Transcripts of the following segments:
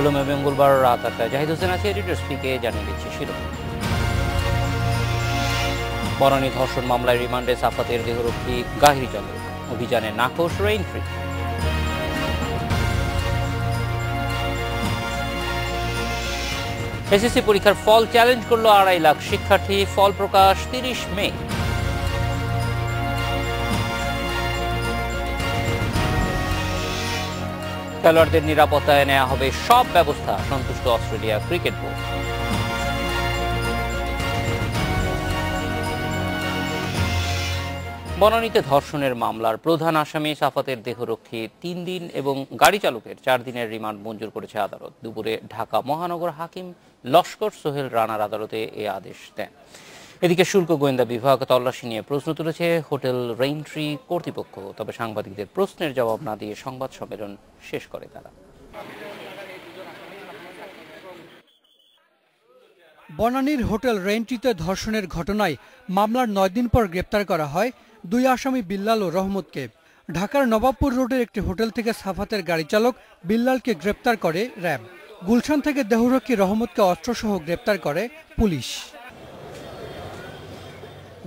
16 মে মঙ্গলবার রাত 8টায়। জাহিদ হোসেন আছে এডিটর স্পিকে, জানিয়ে দিচ্ছি শিরোনাম। বনানী ধর্ষণ মামলায় রিমান্ডে সাফাতের দেহরক্ষী গাহিরচন্দ্র, অভিযানে নাখোশ রেইনট্রি। এসএসসি পরীক্ষার ফল চ্যালেঞ্জ করল 2.5 লাখ শিক্ষার্থী, ফল প্রকাশ 30 মে। খেলোয়াড়দের নিরাপত্তায় নেওয়া হবে সব ব্যবস্থা, সন্তুষ্ট অস্ট্রেলিয়া ক্রিকেট বোর্ড। বনানীতে ধর্ষণের মামলার প্রধান আসামি সাফাতের দেহরক্ষী 3 দিন এবং গাড়ি চালকের 4 দিনের রিমান্ড মঞ্জুর করেছে আদালত। দুপুরে ঢাকা মহানগর হাকিম লস্কর সোহেল রানার আদালতে এ আদেশ দেন। এদিকে শুল্ক গোয়েন্দা বিভাগ তল্লাশি নিয়ে প্রশ্ন তুলেছে হোটেল রেইনট্রি কর্তৃপক্ষ, তবে সাংবাদিকদের প্রশ্নের জবাব না দিয়ে সংবাদ সম্মেলন শেষ করে তারা। বনানীর হোটেল রেইনট্রিতে ধর্ষণের ঘটনায় মামলার 9 দিন পর গ্রেপ্তার করা হয় 2 আসামি বিল্লাল ও রহমতকে। ঢাকার নবাবপুর রোডের একটি হোটেল থেকে সাফাতের গাড়ি চালক বিল্লালকে গ্রেপ্তার করে র্যাব। গুলশান থেকে দেহরক্ষী রহমতকে অস্ত্রসহ গ্রেপ্তার করে পুলিশ।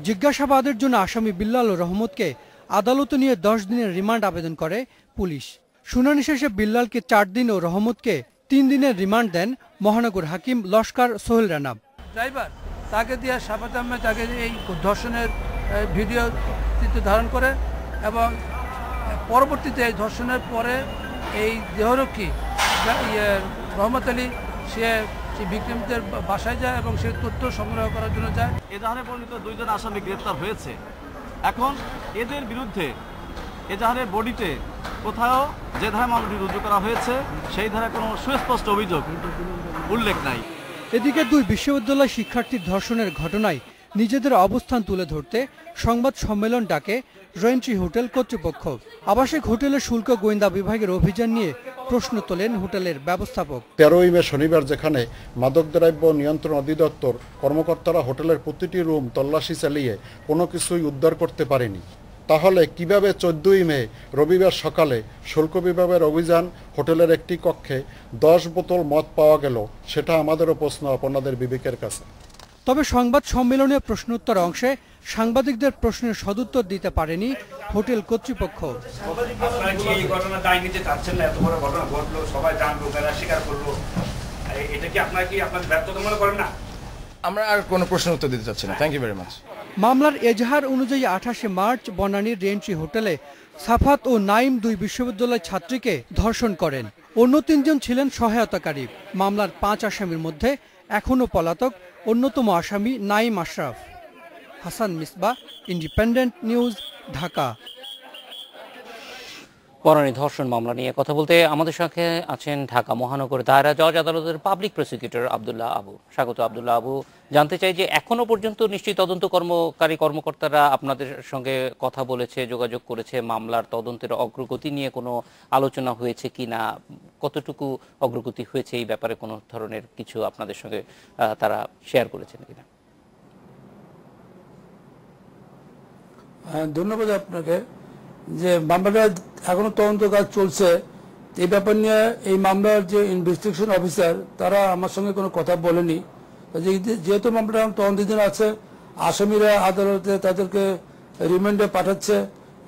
জিজ্ঞাসাবাদের জন্য আসামি বিল্লাল ও রহমতকে আদালতে নিয়ে 10 দিনের রিমান্ড আবেদন করে পুলিশ। শুনানি শেষে বিল্লালকে 4 দিন ও রহমতকে 3 দিনের রিমান্ড দেন মহানগর হাকিম লস্কর সোহেল রানা। ড্রাইভার তাকে দিয়ে সাফাত আহমেদ তাকে এই ধর্ষণের ভিডিও ধারণ করে এবং পরবর্তীতে এই ধর্ষণের পরে এই দেহরক্ষী রহমত আলী সে ভিকটিমদের বাসায় যায় এবং সে তথ্য সংগ্রহ করার জন্য যায়। এজাহারে বর্ণিত 2 জন আসামি গ্রেপ্তার হয়েছে। এখন এদের বিরুদ্ধে এজাহারের বডিতে কোথাও যে ধারা মামলাটি রুজু করা হয়েছে সেই ধারা কোনো সুস্পষ্ট অভিযোগ উল্লেখ নাই। এদিকে 2 বিশ্ববিদ্যালয় শিক্ষার্থীর ধর্ষণের ঘটনায় নিজেদের অবস্থান তুলে ধরতে সংবাদ সম্মেলন ডাকে রেইনট্রি হোটেল কর্তৃপক্ষ। আবাসিক হোটেলের শুল্ক গোয়েন্দা বিভাগের অভিযান নিয়ে প্রশ্ন তোলেন হোটেলের ব্যবস্থাপক। 13 মে শনিবার যেখানে মাদকদ্রব্য নিয়ন্ত্রণ অধিদপ্তর কর্মকর্তারা হোটেলের প্রতিটি রুম তল্লাশি চালিয়ে কোনো কিছুই উদ্ধার করতে পারেনি, তাহলে কিভাবে 14 মে রবিবার সকালে শুল্ক বিভাগের অভিযান হোটেলের একটি কক্ষে 10 বোতল মদ পাওয়া গেল, সেটা আমাদেরও প্রশ্ন আপনাদের বিবেকের কাছে। তবে সংবাদ সম্মেলনে প্রশ্নোত্তর অংশে সাংবাদিকদের প্রশ্নের সদুত্তর দিতে পারেনি হোটেল কর্তৃপক্ষ। আমরা আর কোনো প্রশ্নের উত্তর দিতে চাচ্ছি না। Thank you very much. মামলার এজাহার অনুযায়ী 28 মার্চ বনানীর রেইনট্রি হোটেলে সাফাত ও নাইম 2 বিশ্ববিদ্যালয় ছাত্রীকে ধর্ষণ করেন। অন্য 3 জন ছিলেন সহায়তাকারী। মামলার 5 আসামির মধ্যে এখনও পলাতক অন্যতম আসামি নাইম আশরাফ। Hasan Misbah, Independent News, Dhaka. বনানী ধর্ষণ মামলা নিয়ে কথা বলতে আমাদের সঙ্গে আছেন ঢাকা মহানগর দায়রা জজ আদালতের পাবলিক প্রসিকিউটর আব্দুল্লাহ আবু। স্বাগত আব্দুল্লাহ আবু। জানতে চাই যে এখনো পর্যন্ত নিশ্চয়ই তদন্ত কর্মকর্তারা আপনাদের সঙ্গে কথা বলেছে, যোগাযোগ করেছে, মামলার তদন্তের অগ্রগতি নিয়ে কোনো আলোচনা হয়েছে কিনা, কতটুকু অগ্রগতি হয়েছে এই ব্যাপারে কোনো ধরনের কিছু আপনাদের সঙ্গে তারা শেয়ার করেছেন কিনা? ধন্যবাদ আপনাকে। যে মামলাটা এখনো তদন্ত কাজ চলছে, এই ব্যাপার নিয়ে এই মামলার যে ইনভেস্টিগেশন অফিসার তারা আমার সঙ্গে কোনো কথা বলেনি। যেহেতু মামলাটা তদন্তাধীন আছে, আসামিরা আদালতে তাদেরকে রিমান্ডে পাঠাচ্ছে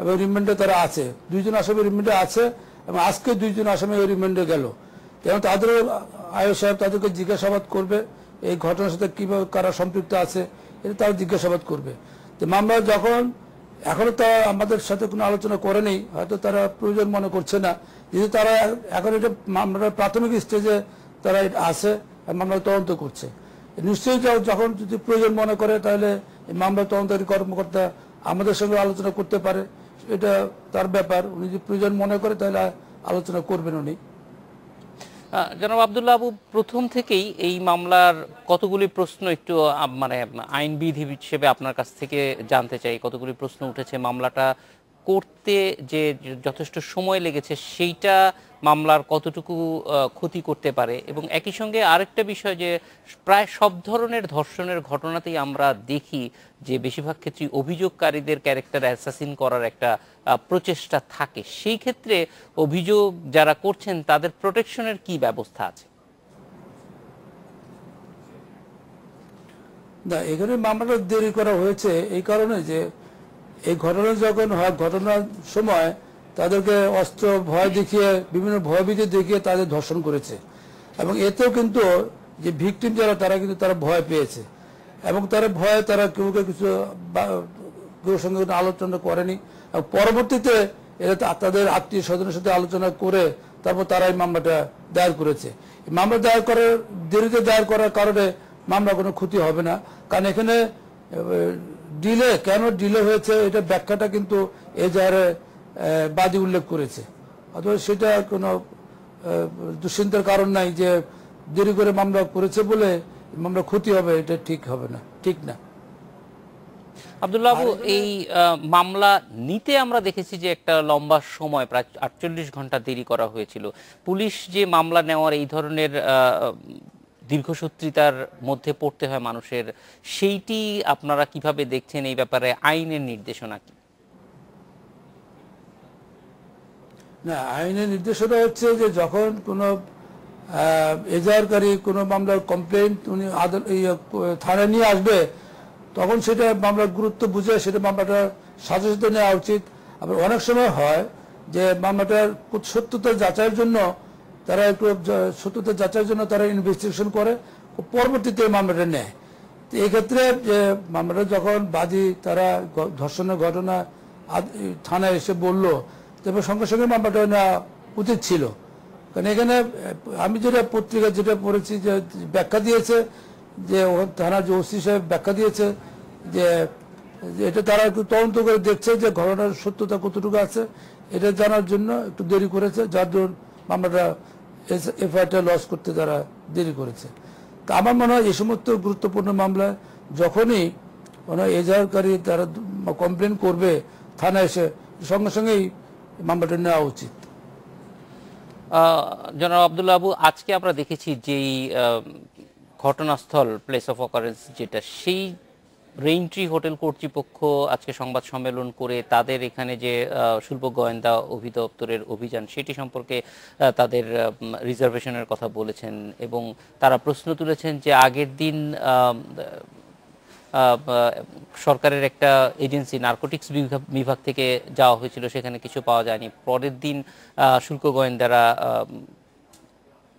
এবং রিমান্ডে তারা আছে। 2 জন আসামি রিমান্ডে আছে এবং আজকে 2 জন আসামি রিমান্ডে গেল। এবং তাদের আয়ো সাহেব তাদেরকে জিজ্ঞাসাবাদ করবে এই ঘটনার সাথে কিভাবে কারা সম্পৃক্ত আছে, এটা তারা জিজ্ঞাসাবাদ করবে। তো মামলা যখন এখনো তারা আমাদের সাথে কোনো আলোচনা করেনি, হয়তো তারা প্রয়োজন মনে করছে না, যেহেতু তারা এখন এটা মামলার প্রাথমিক স্টেজে তারা আছে, মামলা তদন্ত করছে। নিশ্চয়ই যখন যদি প্রয়োজন মনে করে তাহলে এই মামলা তদন্তকারী কর্মকর্তা আমাদের সঙ্গে আলোচনা করতে পারে, এটা তার ব্যাপার। উনি যদি প্রয়োজন মনে করে তাহলে আলোচনা করবেন উনি। জনাব আব্দুল্লাহ আবু, প্রথম থেকেই এই মামলার কতগুলি প্রশ্ন একটু মানে আইনবিদ হিসেবে আপনার কাছ থেকে জানতে চাই, কতগুলি প্রশ্ন উঠেছে। মামলাটা করতে যে যথেষ্ট সময় লেগেছে সেইটা মামলার কতটুকু ক্ষতি করতে পারে, এবং একই সঙ্গে আরেকটা বিষয় যে প্রায় সব ধরনের ধর্ষণের ঘটনাতেই আমরা দেখি যে বেশিরভাগ ক্ষেত্রে অভিযোগকারীদের ক্যারেক্টার অ্যাসাসিন করার একটা প্রচেষ্টা থাকে। সেই ক্ষেত্রে অভিযোগ যারা করছেন তাদের প্রোটেকশনের কি ব্যবস্থা আছে? না, এখানে মামলাটা দেরি করা হয়েছে এই কারণে যে এই ঘটনা যখন হয়, ঘটনার সময় তাদেরকে অস্ত্র ভয় দেখিয়ে, বিভিন্ন ভয়ভীতি দেখিয়ে তাদের ধর্ষণ করেছে, এবং এতেও কিন্তু যে ভিকটিম যারা, তারা কিন্তু তারা ভয় পেয়েছে, এবং তারা ভয়ে তারা কেউ কিছু কেউ সঙ্গে আলোচনা করেনি, এবং পরবর্তীতে এরা তাদের আত্মীয় স্বজনের সাথে আলোচনা করে তারপর তারা এই মামলাটা দায়ের করেছে। মামলা দায়ের করার, দেরিতে দায়ের করার কারণে মামলা কোনো ক্ষতি হবে না, কারণ এখানে ডিলে, কেন ডিলে হয়েছে এটা ব্যাখ্যাটা কিন্তু এজাহারে বাদী উল্লেখ করেছে, অথবা সেটা কোনো দুশ্চিন্তার কারণ নাই যে দেরি করে মামলা করেছে বলে মামলা ক্ষতি হবে, এটা ঠিক হবে না, ঠিক না। আব্দুল্লাহ আবু, এই মামলা নিতে আমরা দেখেছি যে একটা লম্বা সময়, প্রায় 48 ঘন্টা দেরি করা হয়েছিল। পুলিশ যে মামলা নেওয়ার এই ধরনের দীর্ঘসূত্রিতার মধ্যে পড়তে হয় মানুষের, সেইটি আপনারা কিভাবে দেখছেন? এই ব্যাপারে আইনের নির্দেশনা কি? না, আইনের নির্দেশনা হচ্ছে যে যখন কোনো এজাহারকারী কোনো মামলার কমপ্লেন উনি থানায় নিয়ে আসবে, তখন সেটা মামলার গুরুত্ব বুঝে সেটা মামলাটা সাথে সাথে নেওয়া উচিত। আবার অনেক সময় হয় যে মামলাটার সত্যতা যাচাইয়ের জন্য তারা একটু সত্যতা যাচাইয়ের জন্য তারা ইনভেস্টিগেশন করে, পরবর্তীতে মামলাটা নেয়। তো এই ক্ষেত্রে যে মামলাটা যখন বাদী তারা ধর্ষণের ঘটনা থানায় এসে বললো, তবে সঙ্গে সঙ্গে মামলাটা নেওয়া উচিত ছিল, কারণ এখানে আমি যেটা পত্রিকা যেটা পড়েছি যে ব্যাখ্যা দিয়েছে যে থানার যে ওসি সাহেব ব্যাখ্যা দিয়েছে যে এটা তারা একটু তদন্ত করে দেখছে যে ঘটনার সত্যতা কতটুকু আছে, এটা জানার জন্য একটু দেরি করেছে, যার জন্য মামলাটা এফআইআরটা লস করতে তারা দেরি করেছে। তা আমার মনে হয় এই সমস্ত গুরুত্বপূর্ণ মামলায় যখনই কোনো এজাহারকারী তারা কমপ্লেন করবে থানায় এসে, সঙ্গে সঙ্গেই মামলাটা নেওয়া উচিত। জনাব আব্দুল্লাহ আবু, আজকে আমরা দেখেছি যেই ঘটনাস্থল, প্লেস অফ অকারেন্স যেটা, সেই রেইনট্রি হোটেল কর্তৃপক্ষ আজকে সংবাদ সম্মেলন করে তাদের এখানে যে শুল্ক গোয়েন্দা অধিদপ্তরের অভিযান, সেটি সম্পর্কে তাদের রিজার্ভেশনের কথা বলেছেন, এবং তারা প্রশ্ন তুলেছেন যে আগের দিন সরকারের একটা এজেন্সি নার্কোটিক্স বিভাগ থেকে যাওয়া হয়েছিল, সেখানে কিছু পাওয়া যায়নি, পরের দিন শুল্ক গোয়েন্দারা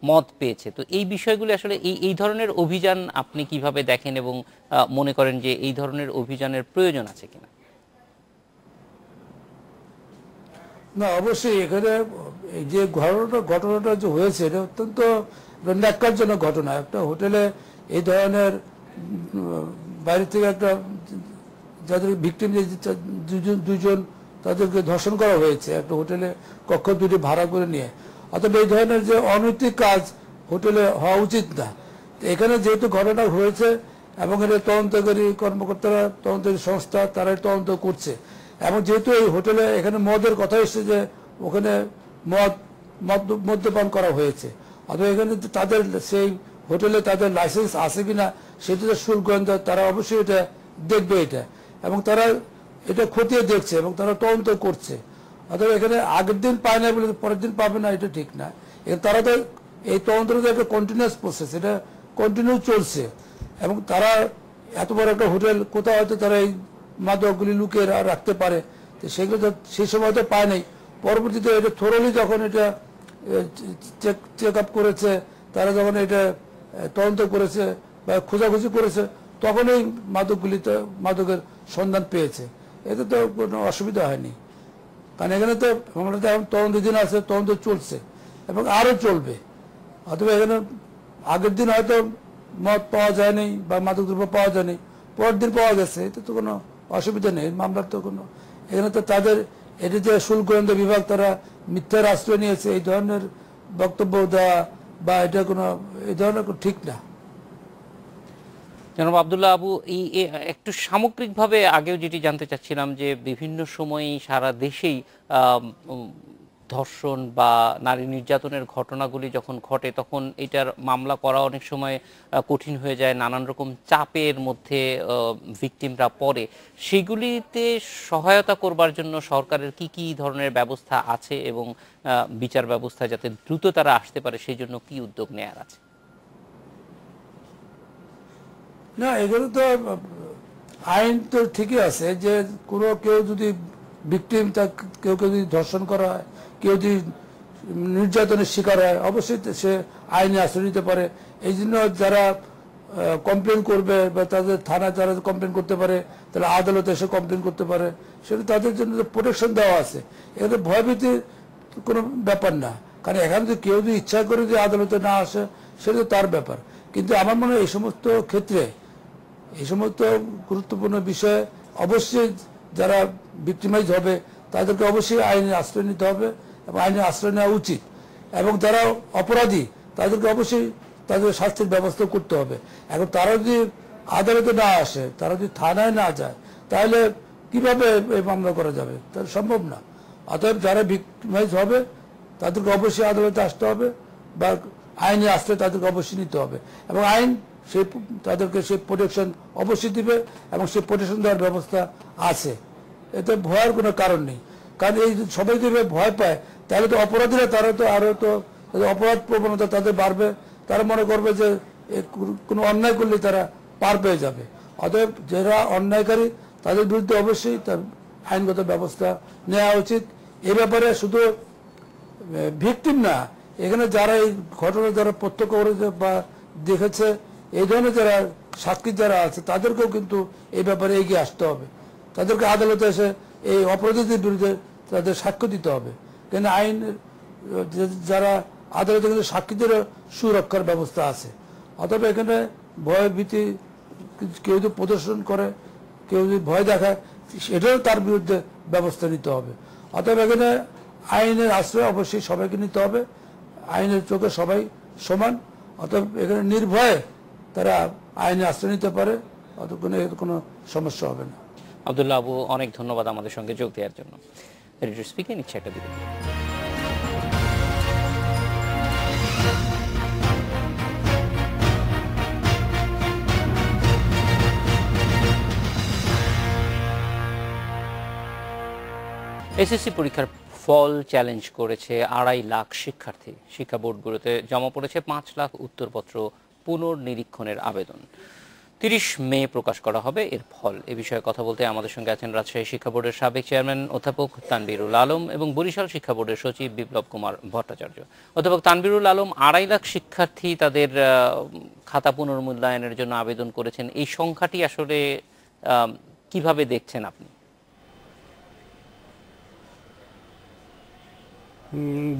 মত পেয়েছে। তো এই বিষয়গুলি আসলে এই ধরনের অভিযান আপনি কিভাবে দেখেন, এবং মনে করেন যে এই ধরনের অভিযানের প্রয়োজন আছে কিনা? না, অবশ্যই এখানে এই যে ঘটনাটা যে হয়েছে এটা অত্যন্ত ন্যাক্কারজনক ঘটনা। একটা হোটেলে এই ধরনের বাইরে থেকে একটা, যাদের ভিকটিম দুজন তাদেরকে ধর্ষণ করা হয়েছে একটা হোটেলে কক্ষ দুটি ভাড়া করে নিয়ে, অথবা এই ধরনের যে অনৈতিক কাজ হোটেলে হওয়া উচিত না। এখানে যেহেতু ঘটনা হয়েছে এবং এটা তদন্তকারী কর্মকর্তারা, তদন্তকারী সংস্থা, তারা তদন্ত করছে, এবং যেহেতু এই হোটেলে এখানে মদের কথা এসেছে যে ওখানে মদ্যপান করা হয়েছে, অথবা এখানে তাদের সেই হোটেলে তাদের লাইসেন্স আছে কিনা সেটা শুল্ক গোয়েন্দা তারা অবশ্যই এটা দেখবে এটা, এবং তারা এটা খতিয়ে দেখছে এবং তারা তদন্ত করছে। অথবা এখানে আগের দিন পায় না বলে পরের দিন পাবে না, এটা ঠিক না। তারা তো এই তদন্তটা একটা কন্টিনিউয়াস প্রসেস, এটা কন্টিনিউ চলছে, এবং তারা এত বড় একটা হোটেল কোথাও হয়তো তারা এই মাদকগুলি লুকিয়ে রাখতে পারে, তো সেগুলো তো সেই সময় তো পায় নাই। পরবর্তীতে এটা থোরলি যখন এটা চেক আপ করেছে, তারা যখন এটা তদন্ত করেছে বা খোঁজাখুঁজি করেছে, তখন এই মাদকের সন্ধান পেয়েছে, এতে তো কোনো অসুবিধা হয়নি। কারণ এখানে তো আমরা তো এখন তদন্তাধীন আছে, তদন্ত চলছে এবং আরও চলবে। অথবা এখানে আগের দিন হয়তো মদ পাওয়া যায়নি বা মাদকদ্রব্য পাওয়া যায়নি, পরের দিন পাওয়া গেছে, এতে তো কোনো অসুবিধা নেই মামলার। তো কোনো এখানে তো তাদের এটি যে শুল্ক গোয়েন্দা বিভাগ তারা মিথ্যার আশ্রয় নিয়েছে, এই ধরনের বক্তব্য দেওয়া বা এটা কোনো এই ধরনের ঠিক না। জনাব আব্দুল্লাহ আবু, এই একটু সামগ্রিকভাবে আগেও যেটি জানতে চাচ্ছিলাম যে বিভিন্ন সময় সারা দেশেই ধর্ষণ বা নারী নির্যাতনের ঘটনাগুলি যখন ঘটে, তখন এটার মামলা করা অনেক সময় কঠিন হয়ে যায়, নানান রকম চাপের মধ্যে ভিকটিমরা পড়ে। সেগুলিতে সহায়তা করবার জন্য সরকারের কি কি ধরনের ব্যবস্থা আছে, এবং বিচার ব্যবস্থা যাতে দ্রুত তারা আসতে পারে সেই জন্য কি উদ্যোগ নেওয়ার আছে? না, এগুলো তো আইন তো ঠিকই আছে যে কেউ যদি ভিকটিম, কেউ যদি ধর্ষণ করা হয়, কেউ যদি নির্যাতনের শিকার হয়, অবশ্যই সে আইনে আশ্রয় নিতে পারে। এই জন্য যারা কমপ্লেন করবে বা তাদের থানা যারা কমপ্লেন করতে পারে, তারা আদালতে এসে কমপ্লেন করতে পারে, সেটা তাদের জন্য প্রোটেকশন দেওয়া আছে। এখানে ভয়ভীতির কোনো ব্যাপার না, কারণ এখানে যদি কেউ যদি ইচ্ছা করে যে আদালতে না আসে, সেটা তার ব্যাপার। কিন্তু আমার মনে হয় এই সমস্ত ক্ষেত্রে, এই সমস্ত গুরুত্বপূর্ণ বিষয়ে অবশ্যই যারা ভিক্টিমাইজ হবে তাদেরকে অবশ্যই আইনের আশ্রয় নিতে হবে এবং আইনের আশ্রয় নেওয়া উচিত। এবং যারা অপরাধী তাদেরকে অবশ্যই তাদের শাস্তির ব্যবস্থা করতে হবে। এখন তারা যদি আদালতে না আসে, তারা যদি থানায় না যায়, তাহলে কিভাবে এই মামলা করা যাবে? তাহলে সম্ভব না। অতএব যারা ভিক্টিমাইজ হবে তাদেরকে অবশ্যই আদালতে আসতে হবে বা আইনের আশ্রয় তাদেরকে অবশ্যই নিতে হবে, এবং আইন তাদেরকে সেই প্রোটেকশন অবশ্যই দিবে এবং সেই প্রোটেকশন দেওয়ার ব্যবস্থা আছে। এতে ভয়ের কোনো কারণ নেই, কারণ এই সবাই যদি ভয় পায় তাহলে তো অপরাধীরা তারা তো আরো তো অপরাধ প্রবণতা তাদের বাড়বে। তারা মনে করবে যে কোনো অন্যায় করলে তারা পার পেয়ে যাবে। অতএব যারা অন্যায়কারী তাদের বিরুদ্ধে অবশ্যই তার আইনগত ব্যবস্থা নেওয়া উচিত। এ ব্যাপারে শুধু ভিকটিম না, এখানে যারা এই ঘটনা যারা প্রত্যক্ষ করেছে বা দেখেছে, এই ধরনের যারা সাক্ষী যারা আছে তাদেরকেও কিন্তু এই ব্যাপারে এগিয়ে আসতে হবে। তাদেরকে আদালতে এসে এই অপরাধীদের বিরুদ্ধে তাদের সাক্ষ্য দিতে হবে। কিন্তু আইন যারা আদালতে কিন্তু সাক্ষীদের সুরক্ষার ব্যবস্থা আছে। অথবা এখানে ভয় ভীতি কেউ যদি প্রদর্শন করে, কেউ যদি ভয় দেখায়, সেটাও তার বিরুদ্ধে ব্যবস্থা নিতে হবে। অতএব এখানে আইনের আশ্রয় অবশ্যই সবাইকে নিতে হবে। আইনের চোখে সবাই সমান। অতএব এখানে নির্ভয়ে তারা আইনের আশ্রয় নিতে পারে, অতক্ষণে এর কোনো সমস্যা হবে না। আব্দুল্লাহ আবু, অনেক ধন্যবাদ আমাদের সঙ্গে যোগ দেওয়ার জন্য। রেডিও স্পিকে নিচ্ছে একটা দিকে। এসএসসি পরীক্ষার ফল চ্যালেঞ্জ করেছে 2.5 লাখ শিক্ষার্থী। শিক্ষা বোর্ডগুলোতে জমা পড়েছে 5 লাখ উত্তরপত্র পুনর্নিরীক্ষণের আবেদন। 30 মে প্রকাশ করা হবে এর ফল। এ বিষয়ে কথা বলতে আমাদের সঙ্গে আছেন রাজশাহী শিক্ষা বোর্ডের সাবেক চেয়ারম্যান অধ্যাপক তানবীরুল আলম এবং বরিশাল শিক্ষা বোর্ডের সচিব বিপ্লব কুমার ভট্টাচার্য। অধ্যাপক তানবীরুল আলম, 2.5 লাখ শিক্ষার্থী তাদের খাতা পুনর্মূল্যায়নের জন্য আবেদন করেছেন। এই সংখ্যাটি আসলে কিভাবে দেখছেন আপনি?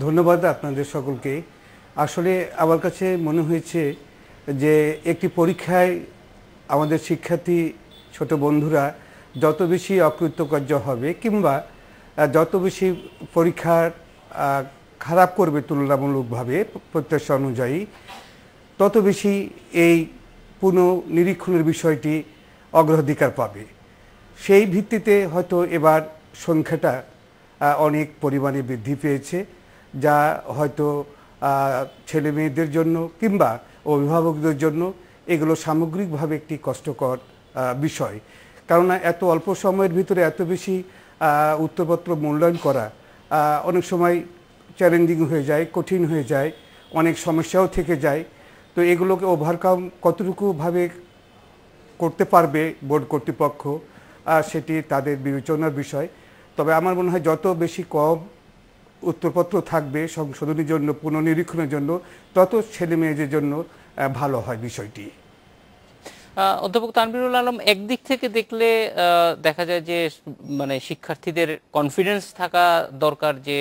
ধন্যবাদ আপনাদের সকলকে। আসলে আমার কাছে মনে হয়েছে যে একটি পরীক্ষায় আমাদের শিক্ষার্থী ছোট বন্ধুরা যত বেশি অকৃতকার্য হবে কিংবা যত বেশি পরীক্ষার খারাপ করবে তুলনামূলকভাবে প্রত্যাশা অনুযায়ী, তত বেশি এই পুনর্নিরীক্ষণের বিষয়টি অগ্রাধিকার পাবে। সেই ভিত্তিতে হয়তো এবার সংখ্যাটা অনেক পরিমাণে বৃদ্ধি পেয়েছে, যা হয়তো ছেলে মেয়েদের জন্য কিংবা অভিভাবকদের জন্য এগুলো সামগ্রিকভাবে একটি কষ্টকর বিষয়। কারণ এত অল্প সময়ের ভিতরে এত বেশি উত্তরপত্র মূল্যায়ন করা অনেক সময় চ্যালেঞ্জিং হয়ে যায়, কঠিন হয়ে যায়, অনেক সমস্যাও থেকে যায়। তো এগুলোকে ওভারকাম কতটুকুভাবে করতে পারবে বোর্ড কর্তৃপক্ষ, সেটি তাদের বিবেচনার বিষয়। তবে আমার মনে হয় যত বেশি কম উত্তরপত্র থাকবে সংশোধনের জন্য, পুনর্নিরীক্ষণের জন্য, তত ছেলে মেয়েদের জন্য ভালো হয় বিষয়টি। অধ্যাপক তানবীরুল আলম, একদিক থেকে দেখলে দেখা যায় যে মানে শিক্ষার্থীদের কনফিডেন্স থাকা দরকার যে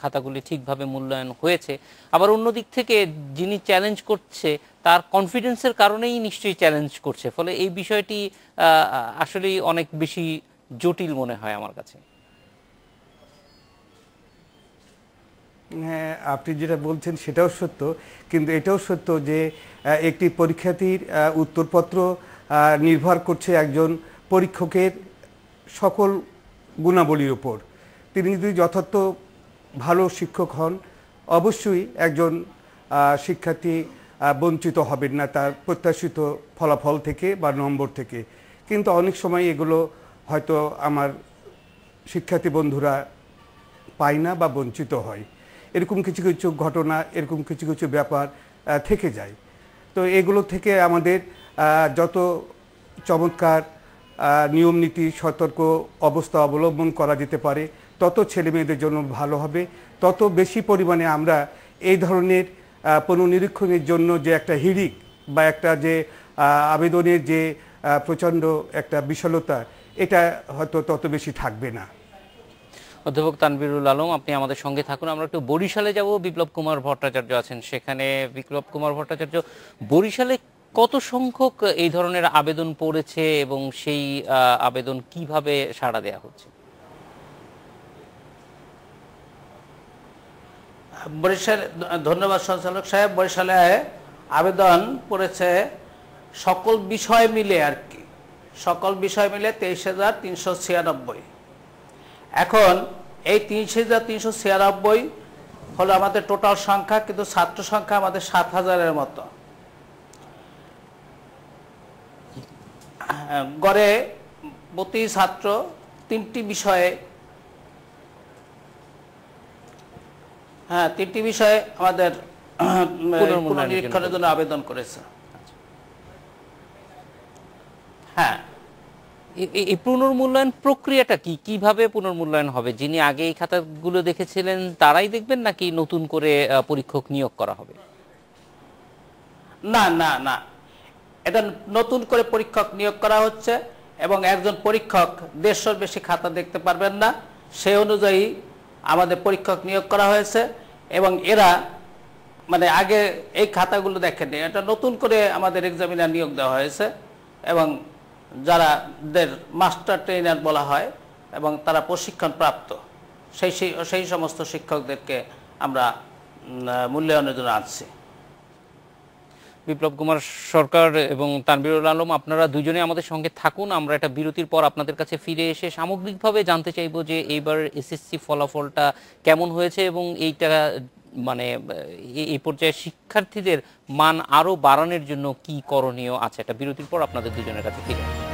খাতাগুলি ঠিকভাবে মূল্যায়ন হয়েছে, আবার অন্য দিক থেকে যিনি চ্যালেঞ্জ করছে তার কনফিডেন্সের কারণেই নিশ্চয়ই চ্যালেঞ্জ করছে। ফলে এই বিষয়টি আসলেই অনেক বেশি জটিল মনে হয় আমার কাছে। হ্যাঁ, আপনি যেটা বলছেন সেটাও সত্য, কিন্তু এটাও সত্য যে একটি পরীক্ষার্থীর উত্তরপত্র নির্ভর করছে একজন পরীক্ষকের সকল গুণাবলীর উপর। তিনি যদি যথার্থ ভালো শিক্ষক হন, অবশ্যই একজন শিক্ষার্থী বঞ্চিত হবেন না তার প্রত্যাশিত ফলাফল থেকে বা নম্বর থেকে। কিন্তু অনেক সময় এগুলো হয়তো আমার শিক্ষার্থী বন্ধুরা পায় না বা বঞ্চিত হয়। এরকম কিছু কিছু ঘটনা, এরকম কিছু কিছু ব্যাপার থেকে যায়। তো এগুলো থেকে আমাদের যত চমৎকার নিয়ম নীতি সতর্ক অবস্থা অবলম্বন করা যেতে পারে, তত ছেলে মেয়েদের জন্য ভালো হবে, তত বেশি পরিমাণে আমরা এই ধরনের পুনর্নিরীক্ষণের জন্য যে একটা হিড়িক বা একটা যে আবেদনের যে প্রচণ্ড একটা বিশালতা, এটা হয়তো তত বেশি থাকবে না। অধ্যাপক তানভীরুল আলম, আপনি আমাদের সঙ্গে থাকুন। আমরা একটু বরিশালে যাব। বিপ্লব কুমার ভট্টাচার্য আছেন সেখানে। বিপ্লব কুমার ভট্টাচার্য, বরিশালে কত সংখ্যক এই ধরনের আবেদন পড়েছে এবং সেই আবেদন কিভাবে সাড়া দেয়া হচ্ছে? বরিশাল, ধন্যবাদ সঞ্চালক সাহেব। বরিশালে আবেদন পড়েছে সকল বিষয় মিলে আর কি, সকল বিষয় মিলে 23,396। এখন এই 23,396 হলো আমাদের টোটাল সংখ্যা, কিন্তু ছাত্র সংখ্যা আমাদের 7,000-এর মতো। গড়ে প্রতি ছাত্র 3টি বিষয়ে, তিনটি বিষয়ে আমাদের পুনর্নিরীক্ষণের জন্য আবেদন করেছে। হ্যাঁ, এই পুনর্মূল্যায়ন প্রক্রিয়াটা কি, কিভাবে পুনর্মূল্যায়ন হবে? যিনি আগে এই খাতাগুলো দেখেছিলেন তারাই দেখবেন নাকি নতুন করে পরীক্ষক নিয়োগ করা হবে? না না না, এটা নতুন করে পরীক্ষক নিয়োগ করা হচ্ছে এবং একজন পরীক্ষক 150-র বেশি খাতা দেখতে পারবেন না, সেই অনুযায়ী আমাদের পরীক্ষক নিয়োগ করা হয়েছে। এবং এরা মানে আগে এই খাতাগুলো দেখেননি, এটা নতুন করে আমাদের এক্সামিনার নিয়োগ দেওয়া হয়েছে এবং যারাদের মাস্টার ট্রেনার বলা হয় এবং তারা প্রশিক্ষণ প্রাপ্ত সেই সমস্ত শিক্ষকদেরকে আমরা মূল্যায়নের জন্য আনছি। বিপ্লব কুমার সরকার এবং তানভীরুল আলম, আপনারা দুজনে আমাদের সঙ্গে থাকুন। আমরা একটা বিরতির পর আপনাদের কাছে ফিরে এসে সামগ্রিকভাবে জানতে চাইব যে এইবার এসএসসি ফলাফলটা কেমন হয়েছে এবং এইটা মানে এই পর্যায়ে শিক্ষার্থীদের মান আরও বাড়ানোর জন্য কি করণীয় আছে। একটা বিরতির পর আপনাদের দুজনের কাছে ফিরে আসবো।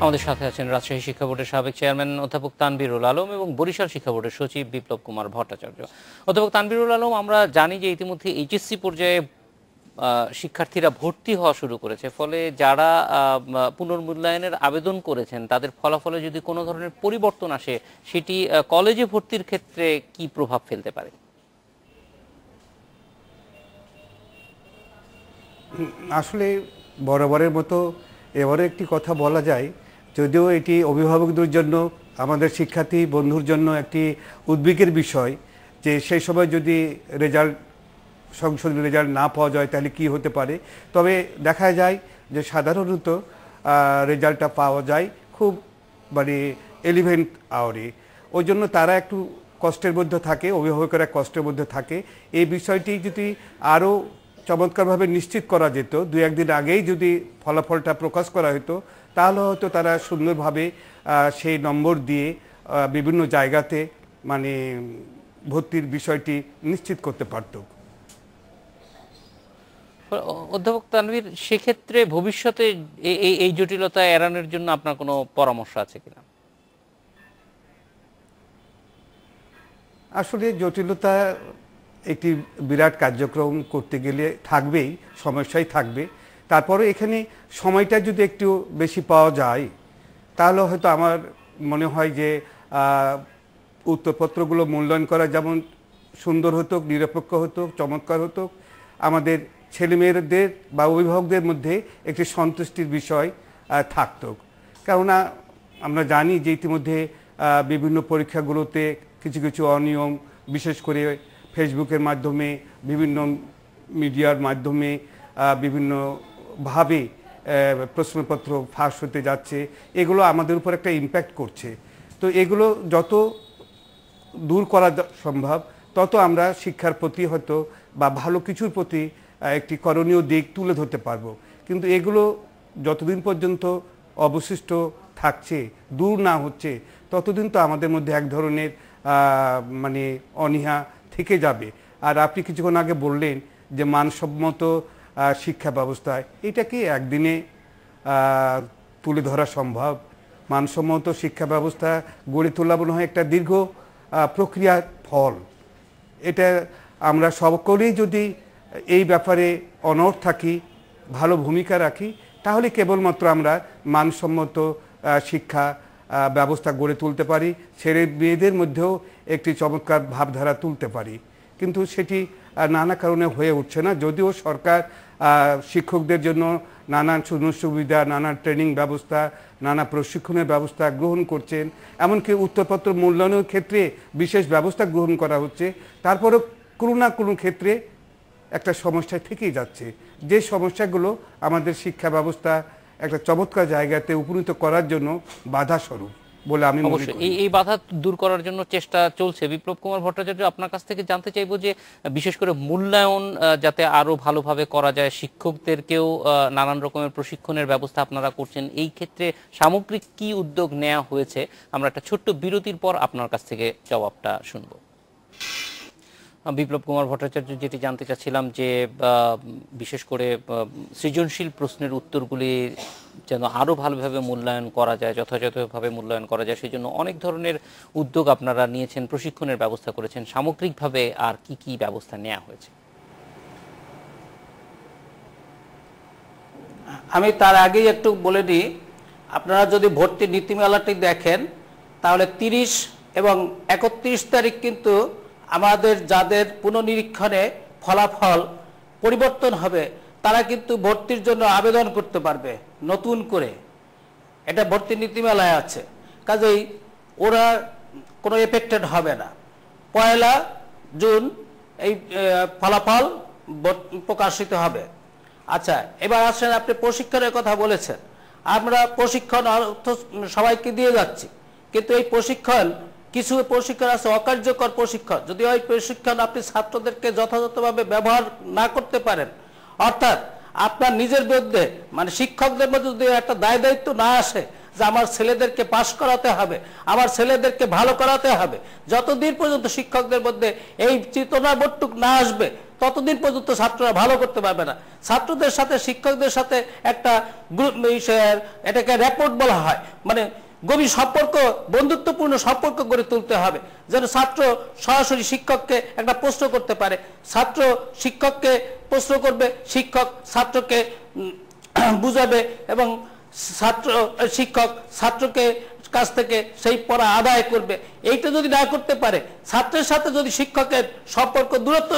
আমাদের সাথে আছেন রাজশাহী শিক্ষা বোর্ডের সাবেক চেয়ারম্যান অধ্যাপক তানভীরুল আলম এবং বরিশাল শিক্ষা বোর্ডের সচিব বিপ্লব কুমার ভট্টাচার্য। অধ্যাপক তানভীরুল আলম, আমরা জানি যে ইতিমধ্যে এইচএসসি পর্যায়ে শিক্ষার্থীরা ভর্তি হওয়া শুরু করেছে, ফলে যারা পুনর্মূল্যায়নের আবেদন করেছেন তাদের ফলাফলে যদি কোনো ধরনের পরিবর্তন আসে, সেটি কলেজে ভর্তির ক্ষেত্রে কি প্রভাব ফেলতে পারে? আসলে বরাবরের মতো এবারে একটি কথা বলা যায়, যদিও এটি অভিভাবকদের জন্য, আমাদের শিক্ষার্থী বন্ধুর জন্য একটি উদ্বেগের বিষয় যে সেই সময় যদি সংশোধিত রেজাল্ট না পাওয়া যায় তাহলে কি হতে পারে। তবে দেখা যায় যে সাধারণত রেজাল্টটা পাওয়া যায় খুব মানে 11th আওয়ারে। ওই জন্য তারা একটু কষ্টের মধ্যে থাকে, অভিভাবকেরা কষ্টের মধ্যে থাকে। এই বিষয়টি যদি আরও চমৎকারভাবে নিশ্চিত করা যেত, 2-1 দিন আগেই যদি ফলাফলটা প্রকাশ করা হতো, তাহলে হয়তো তারা সুন্দরভাবে সেই নম্বর দিয়ে বিভিন্ন জায়গাতে মানে ভর্তির বিষয়টি নিশ্চিত করতে পারত। অধ্যাপক তানভীর, সেক্ষেত্রে ভবিষ্যতে এই জটিলতা এড়ানোর জন্য আপনার কোনো পরামর্শ আছে কিনা? আসলে জটিলতা একটি বিরাট কার্যক্রম করতে গেলে থাকবেই, সমস্যাই থাকবে। তারপরে এখানে সময়টা যদি একটু বেশি পাওয়া যায় তাহলে হয়তো আমার মনে হয় যে উত্তরপত্রগুলো মূল্যায়ন করা যেমন সুন্দর হতো, নিরপেক্ষ হতো, চমৎকার হতো, আমাদের ছেলেমেয়েদের বা অভিভাবকদের মধ্যে একটি সন্তুষ্টির বিষয় থাকতো। কেননা আমরা জানি যে ইতিমধ্যে বিভিন্ন পরীক্ষাগুলোতে কিছু কিছু অনিয়ম, বিশেষ করে ফেসবুকের মাধ্যমে, বিভিন্ন মিডিয়ার মাধ্যমে বিভিন্নভাবে প্রশ্নপত্র ফাঁস হতে যাচ্ছে। এগুলো আমাদের উপর একটা ইম্প্যাক্ট করছে। তো এগুলো যত দূর করা সম্ভব তত আমরা শিক্ষার প্রতি হয়তো বা ভালো কিছুর প্রতি একটি করণীয় দিক তুলে ধরতে পারবো। কিন্তু এগুলো যতদিন পর্যন্ত অবশিষ্ট থাকছে, দূর না হচ্ছে, ততদিন তো আমাদের মধ্যে এক ধরনের মানে অনীহা থেকে যাবে। আর আপনি কিছুক্ষণ আগে বললেন যে মানসম্মত শিক্ষা ব্যবস্থায়, এটা কি একদিনে তুলে ধরা সম্ভব। মানসম্মত শিক্ষা ব্যবস্থা গড়ে তোলা মনে হয় একটা দীর্ঘ প্রক্রিয়ার ফল। এটা আমরা সকলেই যদি এই ব্যাপারে অনড় থাকি, ভালো ভূমিকা রাখি, তাহলে কেবলমাত্র আমরা মানসম্মত শিক্ষা ব্যবস্থা গড়ে তুলতে পারি, ছেলে মেয়েদের মধ্যেও একটি চমৎকার ভাবধারা তুলতে পারি। কিন্তু সেটি নানা কারণে হয়ে উঠছে না। যদিও সরকার শিক্ষকদের জন্য নানান সুযোগ সুবিধা, নানা ট্রেনিং ব্যবস্থা, নানা প্রশিক্ষণের ব্যবস্থা গ্রহণ করছেন, এমনকি উত্তরপত্র মূল্যায়নের ক্ষেত্রে বিশেষ ব্যবস্থা গ্রহণ করা হচ্ছে, তারপরেও কোনো না কোনো ক্ষেত্রে একটা সমস্যা থেকেই যাচ্ছে, যে সমস্যাগুলো আমাদের শিক্ষা ব্যবস্থা একটা চমৎকার জায়গাতে উপনীত করার জন্য বাধা স্বরূপ বলে আমি মনে করি। এই বাধা দূর করার জন্য চেষ্টা চলছে। বিপ্লব কুমার ভট্টাচার্য, আপনার কাছ থেকে জানতে চাইবো যে বিশেষ করে মূল্যায়ন যাতে আরো ভালোভাবে করা যায়, শিক্ষকদেরকেও নানান রকমের প্রশিক্ষণের ব্যবস্থা আপনারা করছেন, এই ক্ষেত্রে সামগ্রিক কি উদ্যোগ নেওয়া হয়েছে? আমরা একটা ছোট্ট বিরতির পর আপনার কাছ থেকে জবাবটা শুনবো। বিপ্লব কুমার ভট্টাচার্য, যেটি জানতে চাচ্ছিলাম যে বিশেষ করে সৃজনশীল প্রশ্নের উত্তরগুলি যেন আরও ভালোভাবে মূল্যায়ন করা যায়, যথাযথভাবে মূল্যায়ন করা যায়, সেই জন্য অনেক ধরনের উদ্যোগ আপনারা নিয়েছেন, প্রশিক্ষণের ব্যবস্থা করেছেন। সামগ্রিকভাবে আর কি কি ব্যবস্থা নেওয়া হয়েছে? আমি তার আগেই একটু বলে দিই, আপনারা যদি ভর্তি নীতিমালাটি দেখেন তাহলে 30 এবং 31 তারিখ কিন্তু আমাদের যাদের পুনর্নিরীক্ষণে ফলাফল পরিবর্তন হবে তারা কিন্তু ভর্তির জন্য আবেদন করতে পারবে নতুন করে। এটা ভর্তি নীতিমালায় আছে, কাজেই ওরা কোনো এফেক্টেড হবে না। 1 জুন এই ফলাফল প্রকাশিত হবে। আচ্ছা, এবার আসেন, আপনি প্রশিক্ষণের কথা বলেছেন। আমরা প্রশিক্ষণ সবাইকে দিয়ে যাচ্ছি, কিন্তু এই প্রশিক্ষণ, কিছু প্রশিক্ষণ আছে অকার্যকর প্রশিক্ষণ। যদি ওই প্রশিক্ষণ আপনি ছাত্রদেরকে যথাযথভাবে ব্যবহার না করতে পারেন, অর্থাৎ আপনার নিজের বিরুদ্ধে, মানে শিক্ষকদের মধ্যে যদি একটা দায় দায়িত্ব না আসে যে আমার ছেলেদেরকে পাস করাতে হবে, আমার ছেলেদেরকে ভালো করাতে হবে, যতদিন পর্যন্ত শিক্ষকদের মধ্যে এই চেতনাবোধটুক না আসবে ততদিন পর্যন্ত ছাত্ররা ভালো করতে পারবে না। ছাত্রদের সাথে শিক্ষকদের সাথে একটা গ্রুপ, এটাকে র্যাপোর্ট বলা হয়, মানে গভীর সম্পর্ক, বন্ধুত্বপূর্ণ সম্পর্ক গড়ে তুলতে হবে, যেন ছাত্র সরাসরি শিক্ষককে একটা প্রশ্ন করতে পারে, ছাত্র শিক্ষককে প্রশ্ন করবে, শিক্ষক ছাত্রকে বুঝাবে এবং শিক্ষক ছাত্রকে কাছ থেকে সেই পড়া আদায় করবে। এইটা যদি না করতে পারে, ছাত্রের সাথে যদি শিক্ষকের সম্পর্ক দূরত্ব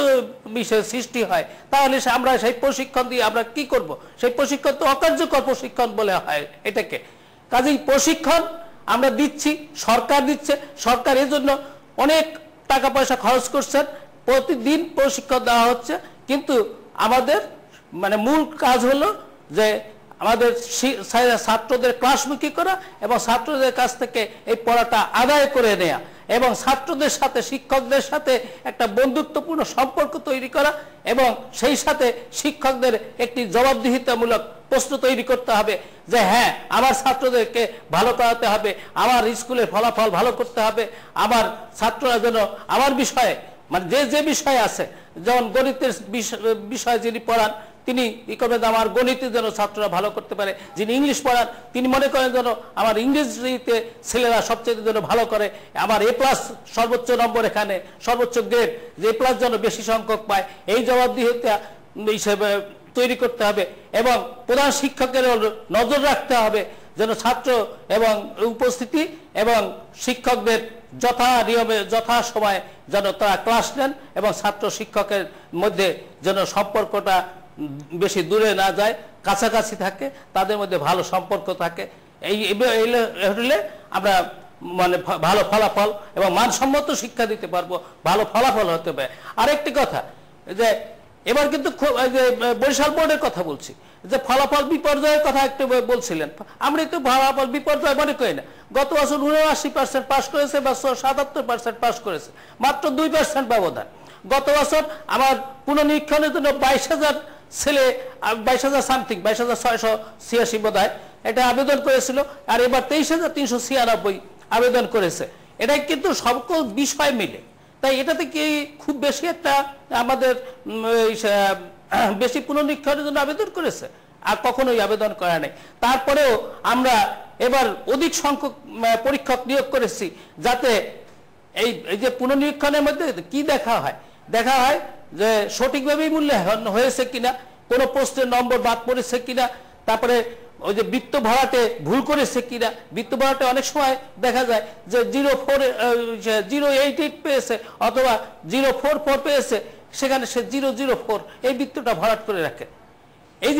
বিষয়ে সৃষ্টি হয়, তাহলে আমরা সেই প্রশিক্ষণ দিয়ে আমরা কি করব? সেই প্রশিক্ষণ তো অকার্যকর প্রশিক্ষণ বলে হয় এটাকে। কাজেই প্রশিক্ষণ আমরা দিচ্ছি, সরকার দিচ্ছে, সরকার এর জন্য অনেক টাকা পয়সা খরচ করছেন, প্রতিদিন প্রশিক্ষণ দেওয়া হচ্ছে, কিন্তু আমাদের মানে মূল কাজ হলো যে আমাদের ছাত্রদের ক্লাসমুখী করা এবং ছাত্রদের কাছ থেকে এই পড়াটা আদায় করে নেওয়া এবং ছাত্রদের সাথে শিক্ষকদের সাথে একটা বন্ধুত্বপূর্ণ সম্পর্ক তৈরি করা এবং সেই সাথে শিক্ষকদের একটি জবাবদিহিতামূলক প্রশ্ন তৈরি করতে হবে যে হ্যাঁ, আমার ছাত্রদেরকে ভালো করাতে হবে, আমার স্কুলের ফলাফল ভালো করতে হবে, আমার ছাত্ররা যেন আমার বিষয়ে, মানে যে বিষয় আছে, যেমন গণিতের বিষয় যিনি পড়ান তিনি ই করবেন আমার গণিতে যেন ছাত্ররা ভালো করতে পারে, যিনি ইংলিশ পড়ান তিনি মনে করেন যেন আমার ইংরেজিতে ছেলেরা সবচেয়ে যেন ভালো করে, আমার A+ সর্বোচ্চ নম্বর, এখানে সর্বোচ্চ গ্রেড, যে A+ যেন বেশি সংখ্যক পায়, এই জবাবদিহিতা হিসেবে তৈরি করতে হবে এবং প্রধান শিক্ষকের নজর রাখতে হবে যেন ছাত্র এবং উপস্থিতি এবং শিক্ষকদের যথা নিয়মে যথা সময়ে যেন তারা ক্লাস নেন এবং ছাত্র শিক্ষকের মধ্যে যেন সম্পর্কটা বেশি দূরে না যায়, কাছাকাছি থাকে, তাদের মধ্যে ভালো সম্পর্ক থাকে। এই হলে আমরা মানে ভালো ফলাফল এবং মানসম্মত শিক্ষা দিতে পারবো, ভালো ফলাফল হতে পারে। আরেকটি কথা, যে এবার কিন্তু বরিশাল বোর্ডের কথা বলছি, যে ফলাফল বিপর্যয়ের কথা একটু বলছিলেন, আমরা তো ফলাফল বিপর্যয় মনে করি না। গত বছর 79% পাস করেছে বা 77% পাস করেছে, মাত্র 2% ব্যবধান। গত বছর আমার পুনর্নিরীক্ষণের জন্য 22,000 ছেলে, 22,000 সামথিং, 22,686 বোধ হয় এটা আবেদন করেছিল, আর এবার 23,396 আবেদন করেছে। এটাই কিন্তু সকল বিষয় মিলে, তাই এটাতে কি খুব বেশি একটা আমাদের বেশি পুনর্নিরীক্ষণের জন্য আবেদন করেছে? আর কখনোই আবেদন করা নেই। তারপরেও আমরা এবার অধিক সংখ্যক পরীক্ষক নিয়োগ করেছি, যাতে এই যে পুনর্নিরীক্ষণের মধ্যে কি দেখা হয় যে সঠিকভাবেই মূল্যায়ন হয়েছে কিনা, কোনো প্রশ্নের নম্বর বাদ পড়েছে কিনা, তারপরে ওই যে বৃত্ত ভরাটে ভুল করেছে কিনা। বৃত্ত ভরাটে অনেক সময় দেখা যায় যে 088 পেয়েছে অথবা 044 পেয়েছে, সেখানে সে 004 এই বৃত্তটা ভরাট করে রাখে।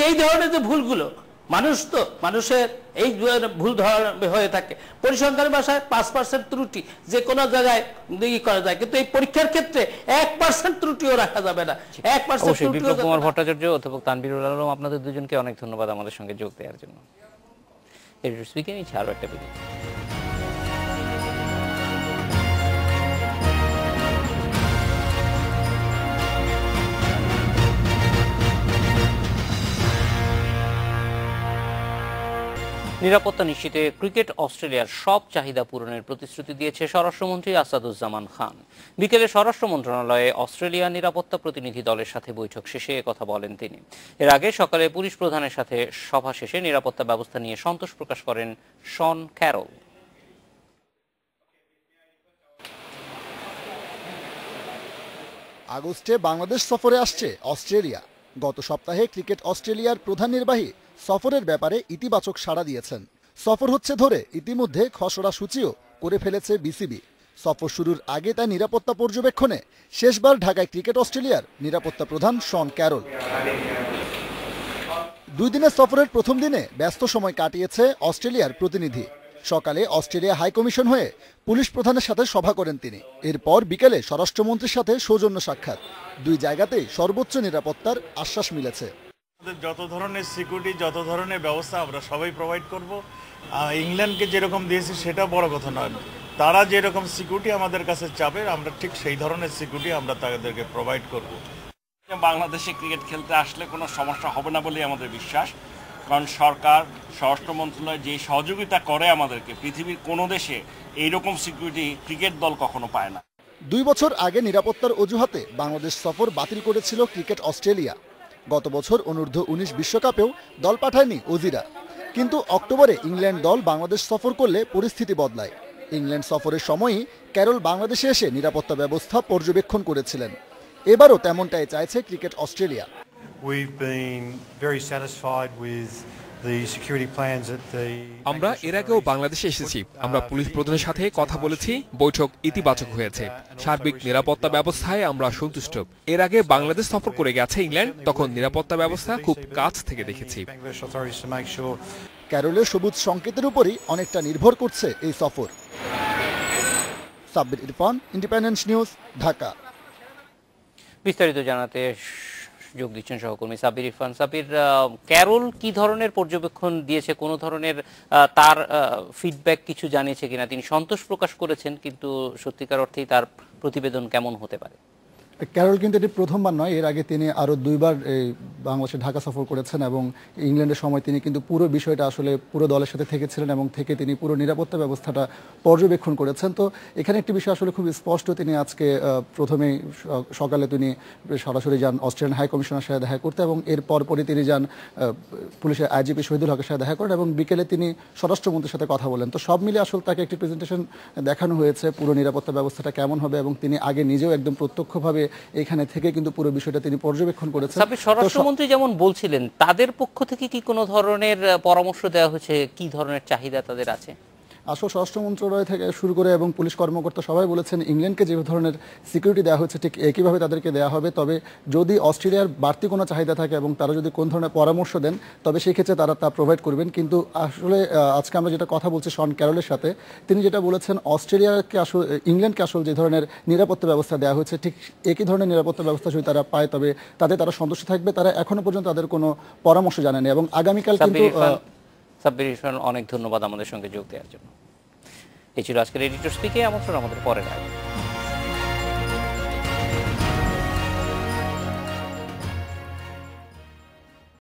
এই ধরনের যে ভুলগুলো, মানুষের এই ভুল ধরনের হয়ে থাকে। পরিসংখ্যানের ভাষায় 5% ত্রুটি যে কোনো জায়গায় করা যায়, কিন্তু এই পরীক্ষার ক্ষেত্রে 1% ত্রুটিও রাখা যাবে না। 1% অবশ্যই। বিপ্লব কুমার ভট্টাচার্য, অধ্যাপক তানভীরুল আলম, আপনাদের দুজনকে অনেক ধন্যবাদ আমাদের সঙ্গে যোগ দেওয়ার জন্য। এডিটর স্পিকে নিচ্ছে আরো একটা বিরতি। নিরাপত্তা নিশ্চিতে ক্রিকেট অস্ট্রেলিয়ার সব চাহিদা পূরণের প্রতিশ্রুতি দিয়েছে স্বরাষ্ট্রমন্ত্রী আসাদুজ্জামান খান। বিকেলে স্বরাষ্ট্র মন্ত্রণালয়ে অস্ট্রেলিয়া নিরাপত্তা প্রতিনিধি দলের সাথে বৈঠক শেষে কথা বলেন তিনি। এর আগে সকালে পুলিশ প্রধানের সাথে সভা শেষে নিরাপত্তা ব্যবস্থা নিয়ে সন্তোষ প্রকাশ করেন শন ক্যারল। আগস্টে বাংলাদেশ সফরে আসছে অস্ট্রেলিয়া। গত সপ্তাহে ক্রিকেট অস্ট্রেলিয়ার প্রধান নির্বাহী সফরের ব্যাপারে ইতিবাচক সাড়া দিয়েছেন। সফর হচ্ছে ধরে ইতিমধ্যে খসড়া সূচিও করে ফেলেছে বিসিবি। সফর শুরুর আগে তাই নিরাপত্তা পর্যবেক্ষণে শেষবার ঢাকায় ক্রিকেট অস্ট্রেলিয়ার নিরাপত্তা প্রধান শন ক্যারল। 2 দিনের সফরের প্রথম দিনে ব্যস্ত সময় কাটিয়েছে অস্ট্রেলিয়ার প্রতিনিধি। সকালে অস্ট্রেলিয়া হাইকমিশন হয়ে পুলিশ প্রধানের সাথে সভা করেন তিনি। এরপর বিকেলে স্বরাষ্ট্রমন্ত্রীর সাথে সৌজন্য সাক্ষাৎ। 2 জায়গাতেই সর্বোচ্চ নিরাপত্তার আশ্বাস মিলেছে। যত ধরনের সিকিউরিটি, যত ধরনের ব্যবস্থা আমরা সবাই প্রোভাইড করব। ইংল্যান্ডকে যেরকম দিয়েছি সেটা বড় কথা নয়, তারা যেরকম সিকিউরিটি আমাদের কাছে চাবে আমরা ঠিক সেই ধরনের সিকিউরিটি আমরা তাদেরকে প্রোভাইড করব। বাংলাদেশে ক্রিকেট খেলতে আসলে কোনো সমস্যা হবে না বলেই আমাদের বিশ্বাস, কারণ সরকার, স্বরাষ্ট্র মন্ত্রণালয় যে সহযোগিতা করে আমাদেরকে, পৃথিবীর কোনো দেশে এইরকম সিকিউরিটি ক্রিকেট দল কখনো পায় না। 2 বছর আগে নিরাপত্তার অজুহাতে বাংলাদেশ সফর বাতিল করেছিল ক্রিকেট অস্ট্রেলিয়া। গত বছর অনূর্ধ্ব 19 বিশ্বকাপেও দল পাঠায়নি অজিরা। কিন্তু অক্টোবরে ইংল্যান্ড দল বাংলাদেশ সফর করলে পরিস্থিতি বদলায়। ইংল্যান্ড সফরের সময়ই ক্যারল বাংলাদেশে এসে নিরাপত্তা ব্যবস্থা পর্যবেক্ষণ করেছিলেন। এবারও তেমনটাই চাইছে ক্রিকেট অস্ট্রেলিয়া। আমরা এর আগেও বাংলাদেশে এসেছি, আমরা পুলিশ প্রধানের সাথে কথা বলেছি, বৈঠক ইতিবাচক হয়েছে। সার্বিক নিরাপত্তা ব্যবস্থায় আমরা সন্তুষ্ট। এর আগে বাংলাদেশ সফর করে গেছে ইংল্যান্ড, তখন নিরাপত্তা ব্যবস্থা খুব কাছ থেকে দেখেছি। ক্যারলের সবুজ সংকেতের উপরই অনেকটা নির্ভর করছে এই সফর। Sabbir Irfan, independence news, Dhaka. বিস্তারিত জানাতে যোগ দিচ্ছেন সহকর্মী সাব্বির ইরফান। সাব্বির, ক্যারল কি ধরনের পর্যবেক্ষণ দিয়েছে, কোন ধরনের তার ফিডব্যাক কিছু জানিয়েছে কিনা? তিনি সন্তোষ প্রকাশ করেছেন, কিন্তু সত্যিকার অর্থেই তার প্রতিবেদন কেমন হতে পারে? ক্যারল কিন্তু এটি প্রথমবার নয়, এর আগে তিনি আরও 2 বার বাংলাদেশে ঢাকা সফর করেছেন এবং ইংল্যান্ডের সময় তিনি কিন্তু পুরো বিষয়টা আসলে পুরো দলের সাথে থেকেছিলেন এবং থেকে তিনি পুরো নিরাপত্তা ব্যবস্থাটা পর্যবেক্ষণ করেছেন। তো এখানে একটি বিষয় আসলে খুব স্পষ্ট, তিনি আজকে প্রথমেই সকালে তিনি সরাসরি যান অস্ট্রেলিয়ান হাই কমিশনার সাথে দেখা করতে এবং এর পরপরই তিনি যান পুলিশের আইজিপি শহীদুল হকের সাথে দেখা করেন এবং বিকেলে তিনি স্বরাষ্ট্রমন্ত্রীর সাথে কথা বলেন। তো সব মিলে আসলে তাকে একটি প্রেজেন্টেশন দেখানো হয়েছে পুরো নিরাপত্তা ব্যবস্থাটা কেমন হবে এবং তিনি আগে নিজেও একদম প্রত্যক্ষভাবে এখানে থেকে কিন্তু পুরো বিষয়টা তিনি পর্যবেক্ষণ করেছেন। স্বরাষ্ট্রমন্ত্রী যেমন বলছিলেন, তাদের পক্ষ থেকে কি কোনো ধরনের পরামর্শ দেওয়া হয়েছে, কি ধরনের চাহিদা তাদের আছে? আসলে স্বরাষ্ট্র মন্ত্রণালয় থেকে শুরু করে এবং পুলিশ কর্মকর্তা সবাই বলেছেন ইংল্যান্ডকে যে ধরনের সিকিউরিটি দেওয়া হচ্ছে ঠিক একইভাবে তাদেরকে দেওয়া হবে। তবে যদি অস্ট্রেলিয়ার বাড়তি কোনো চাহিদা থাকে এবং তারা যদি কোন ধরনের পরামর্শ দেন তবে সেই ক্ষেত্রে তারা তা প্রোভাইড করবেন। কিন্তু আসলে আজকে আমরা যেটা কথা বলছি শন ক্যারলের সাথে, তিনি যেটা বলেছেন অস্ট্রেলিয়াকে আসলে ইংল্যান্ডকে আসলে যে ধরনের নিরাপত্তা ব্যবস্থা দেওয়া হয়েছে ঠিক একই ধরনের নিরাপত্তা ব্যবস্থা যদি তারা পায় তবে তারা সন্তুষ্ট থাকবে। তারা এখনো পর্যন্ত তাদের কোনো পরামর্শ জানেনি এবং আগামীকাল কিন্তু সাব্বির ইরফান, অনেক ধন্যবাদ আমাদের সঙ্গে যোগ দেওয়ার জন্য। এই ছিল আজকের এডিটর স্পিকে। আমন্ত্রণ আমাদের পরের আয়োজন।